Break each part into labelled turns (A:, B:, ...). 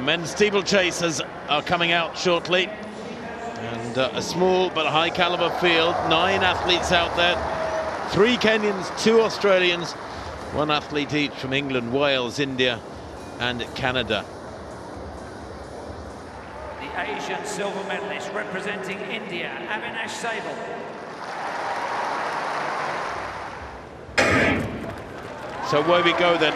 A: men's steeplechasers are coming out shortly. And a small but high caliber field, 9 athletes out there, 3 Kenyans, 2 Australians, 1 athlete each from England, Wales, India and Canada.
B: The Asian silver medalist representing India, Avinash shable.
A: So where we go then,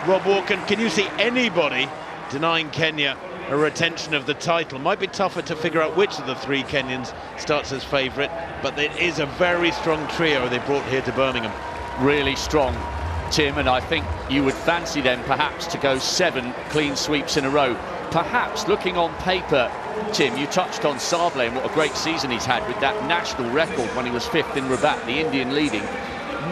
A: Rob Walker, can you see anybody denying Kenya a retention of the title? Might be tougher to figure out which of the 3 Kenyans starts as favourite, but it is a very strong trio they brought here to Birmingham.
C: Really strong, Tim, and I think you would fancy them perhaps to go 7 clean sweeps in a row. Perhaps looking on paper, Tim, you touched on Sable and what a great season he's had with that national record when he was 5th in Rabat, the Indian leading.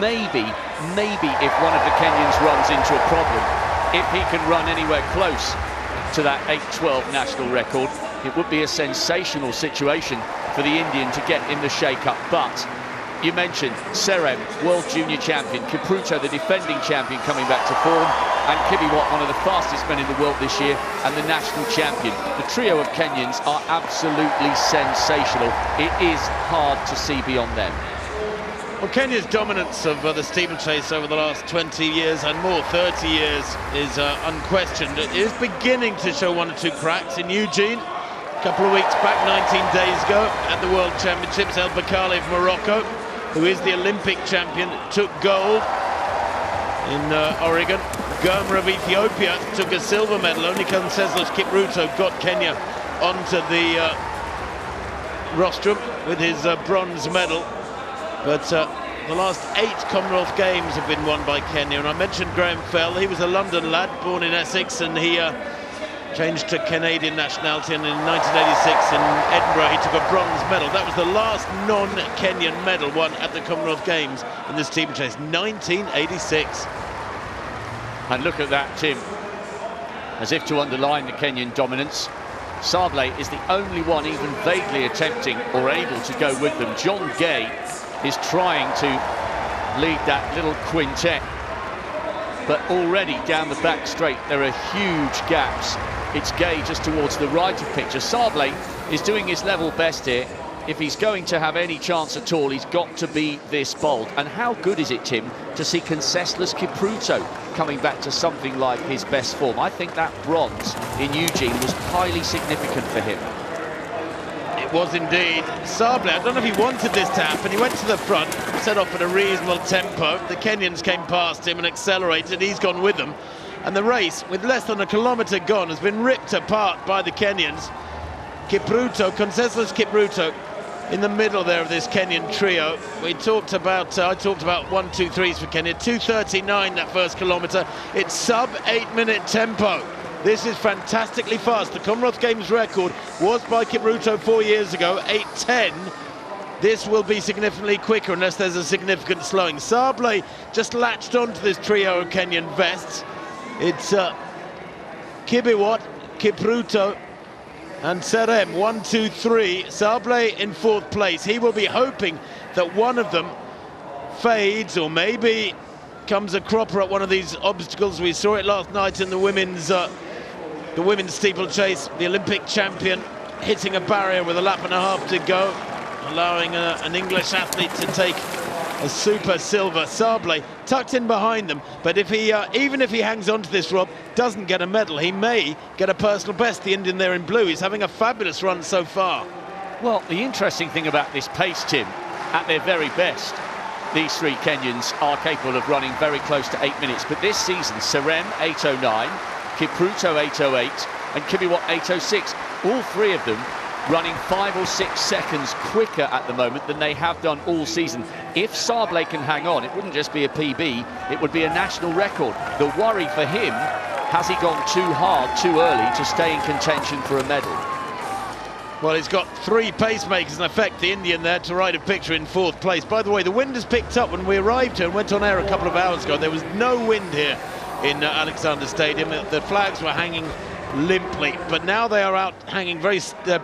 C: Maybe if one of the Kenyans runs into a problem, if he can run anywhere close to that 8-12 national record, it would be a sensational situation for the Indian to get in the shake-up. But you mentioned Serem, world junior champion, Kipruto, the defending champion, coming back to form, and Kibiwott, one of the fastest men in the world this year, and the national champion. The trio of Kenyans are absolutely sensational. It is hard to see beyond them.
A: Well, Kenya's dominance of the steeplechase over the last 20 years and more, 30 years, is unquestioned. It is beginning to show 1 or 2 cracks in Eugene. A couple of weeks back, 19 days ago, at the World Championships, El Bakali of Morocco, who is the Olympic champion, took gold in Oregon. Goma of Ethiopia took a silver medal. Only Conseslus Kipruto got Kenya onto the rostrum with his bronze medal. But the last 8 Commonwealth Games have been won by Kenya. And I mentioned Graham Fell. He was a London lad, born in Essex, and he changed to Canadian nationality. And in 1986 in Edinburgh, he took a bronze medal. That was the last non-Kenyan medal won at the Commonwealth Games in the steeplechase, 1986.
C: And look at that, Tim. As if to underline the Kenyan dominance, Sable is the only one even vaguely attempting or able to go with them. John Gay is trying to lead that little quintet, but already down the back straight there are huge gaps. It's Gay just towards the right of picture. Sable is doing his level best here. If he's going to have any chance at all, he's got to be this bold. And how good is it, Tim, to see Conseslus Kipruto coming back to something like his best form? I think that bronze in Eugene was highly significant for him.
A: It was indeed. Sable, I don't know if he wanted this to happen. He went to the front, set off at a reasonable tempo. The Kenyans came past him and accelerated. He's gone with them. And the race, with less than a kilometre gone, has been ripped apart by the Kenyans. Kipruto, Conseslus Kipruto, in the middle there of this Kenyan trio. I talked about 1-2-3s for Kenya. 2:39 that first kilometre. It's sub 8-minute tempo. This is fantastically fast. The Commonwealth Games record was by Kipruto 4 years ago, 8:10. This will be significantly quicker unless there's a significant slowing. Sable just latched onto this trio of Kenyan vests. It's Kibiwott, Kipruto and Serem, 1, 2, 3. Sable in 4th place. He will be hoping that one of them fades or maybe comes a cropper at one of these obstacles. We saw it last night in the women's steeplechase. The Olympic champion hitting a barrier with a lap and a half to go, allowing an English athlete to take a super silver. Sable tucked in behind them, but if he even if he hangs on to this, Rob, doesn't get a medal, he may get a personal best. The Indian there in blue, he's having a fabulous run so far.
C: Well, the interesting thing about this pace, Tim, at their very best, these 3 Kenyans are capable of running very close to 8 minutes. But this season, Serem 8:09, Kipruto 8:08 and Kibiwott 8:06. All 3 of them running 5 or 6 seconds quicker at the moment than they have done all season. If Sable can hang on, it wouldn't just be a PB, it would be a national record. The worry for him, has he gone too hard, too early to stay in contention for a medal?
A: Well, he's got 3 pacemakers in effect, the Indian there, to ride a picture in 4th place. By the way, the wind has picked up. When we arrived here and went on air a couple of hours ago, there was no wind here in Alexander Stadium. The flags were hanging limply, but now they are out hanging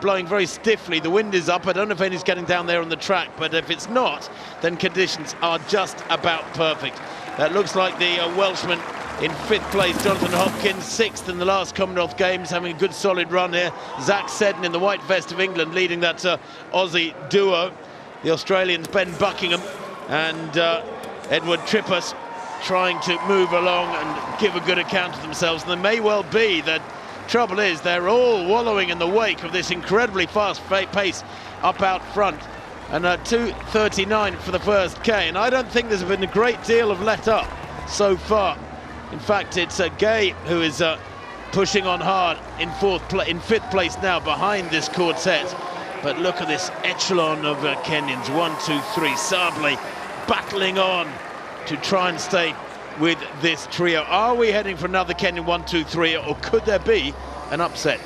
A: blowing very stiffly. The wind is up. I don't know if any's getting down there on the track, but if it's not, then conditions are just about perfect. That looks like the Welshman in 5th place. Jonathan Hopkins 6th in the last Commonwealth Games, having a good solid run here. Zach Seddon in the white vest of England leading that Aussie duo. The Australians Ben Buckingham and Edward Trippas trying to move along and give a good account of themselves. And there may well be that trouble is they're all wallowing in the wake of this incredibly fast pace up out front. And 2:39 for the first K, and I don't think there's been a great deal of let up so far. In fact, it's Gay who is pushing on hard in 5th place now behind this quartet. But look at this echelon of Kenyans. 1, 2, 3. Sable battling on to try and stay with this trio. Are we heading for another Kenyan 1, 2, 3, or could there be an upset?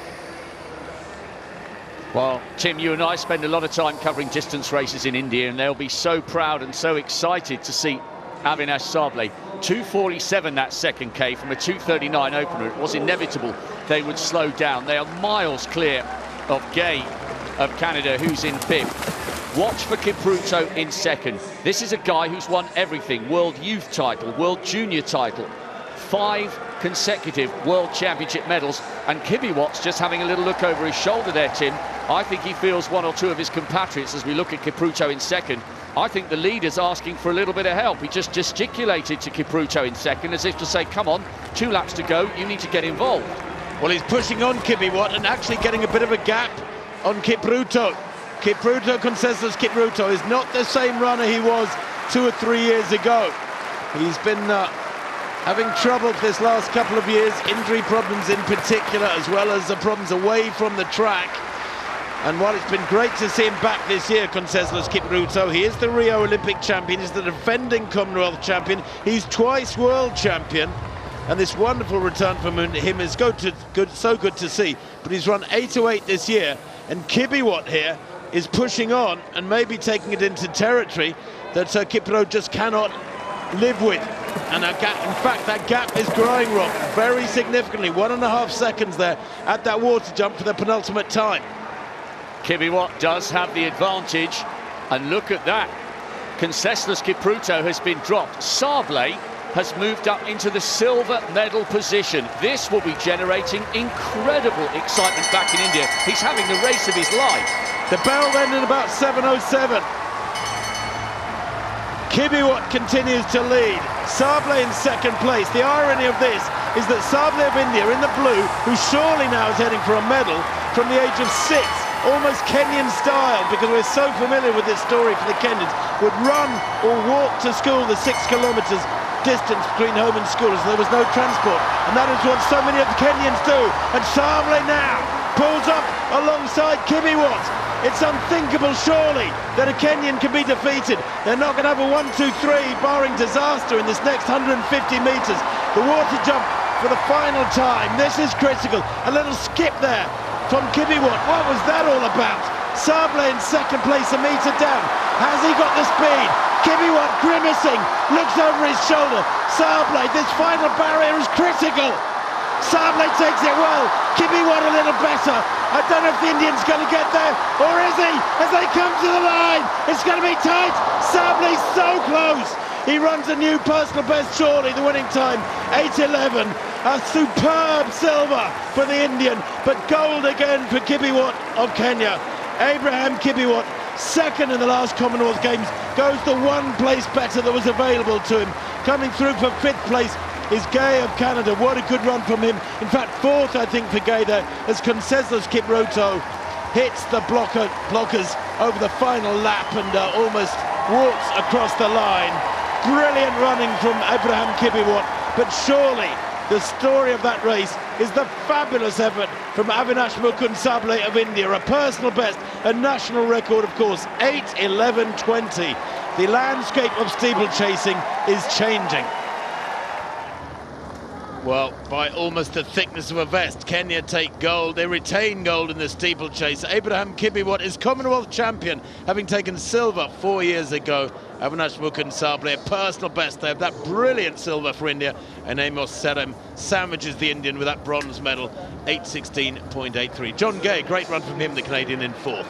C: Well, Tim, you and I spend a lot of time covering distance races in India, and they'll be so proud and so excited to see Avinash Sable. 2:47 that second K from a 2:39 opener. It was inevitable they would slow down. They are miles clear of Gay of Canada, who's in 5th. Watch for Kipruto in 2nd. This is a guy who's won everything. World Youth title, World Junior title, 5 consecutive World Championship medals. And Kibiwot's just having a little look over his shoulder there, Tim. I think he feels one or two of his compatriots as we look at Kipruto in 2nd. I think the leader's asking for a little bit of help. He just gesticulated to Kipruto in 2nd as if to say, come on, 2 laps to go, you need to get involved.
A: Well, he's pushing on Kibiwot and actually getting a bit of a gap on Kipruto. Conseslus Kipruto is not the same runner he was 2 or 3 years ago. He's been having trouble this last couple of years, injury problems in particular, as well as the problems away from the track. And while it's been great to see him back this year, Conseslus Kipruto, he is the Rio Olympic champion, he's the defending Commonwealth champion, he's twice world champion. And this wonderful return from him is so good to see. But he's run 8:08 this year, and Kibiwot here is pushing on and maybe taking it into territory that Kipruto just cannot live with. And in fact, that gap is growing, Rob, very significantly. 1.5 seconds there at that water jump for the penultimate time.
C: Kibiwot does have the advantage, and look at that. Conseslus Kipruto has been dropped. Sable has moved up into the silver medal position. This will be generating incredible excitement back in India. He's having the race of his life.
A: The bell then at about 7:07. Kibiwot continues to lead. Sable in 2nd place. The irony of this is that Sable of India in the blue, who surely now is heading for a medal from the age of 6, almost Kenyan style, because we're so familiar with this story for the Kenyans, would run or walk to school the 6 kilometres distance between home and school as there was no transport. And that is what so many of the Kenyans do. And Sable now pulls up alongside Kibiwot. It's unthinkable, surely, that a Kenyan can be defeated. They're not going to have a 1, 2, 3, barring disaster in this next 150 metres. The water jump for the final time. This is critical. A little skip there from Kibiwot. What was that all about? Sable in 2nd place, a metre down. Has he got the speed? Kibiwot grimacing, looks over his shoulder. Sable, this final barrier is critical. Sable takes it well. Kibiwot a little better. I don't know if the Indian's going to get there, or is he? As they come to the line, it's going to be tight. Sable's so close. He runs a new personal best, surely, the winning time, 8:11. A superb silver for the Indian, but gold again for Kibiwot of Kenya. Abraham Kibiwot, 2nd in the last Commonwealth Games, goes the 1 place better that was available to him. Coming through for 5th place is Gay of Canada. What a good run from him. In fact, 4th, I think, for Gay there, as Conseslus Kipruto hits the blockers over the final lap and almost walks across the line. Brilliant running from Abraham Kibiwot, but surely the story of that race is the fabulous effort from Avinash Sable of India. A personal best, a national record, of course, 8:11.20. The landscape of steeplechasing is changing. Well, by almost the thickness of a vest, Kenya take gold. They retain gold in the steeplechase. Abraham Kibiwot is Commonwealth champion, having taken silver 4 years ago. Avinash Sable, a personal best there. That brilliant silver for India. And Amos Serem sandwiches the Indian with that bronze medal, 8:16.83. John Gay, great run from him, the Canadian, in 4th.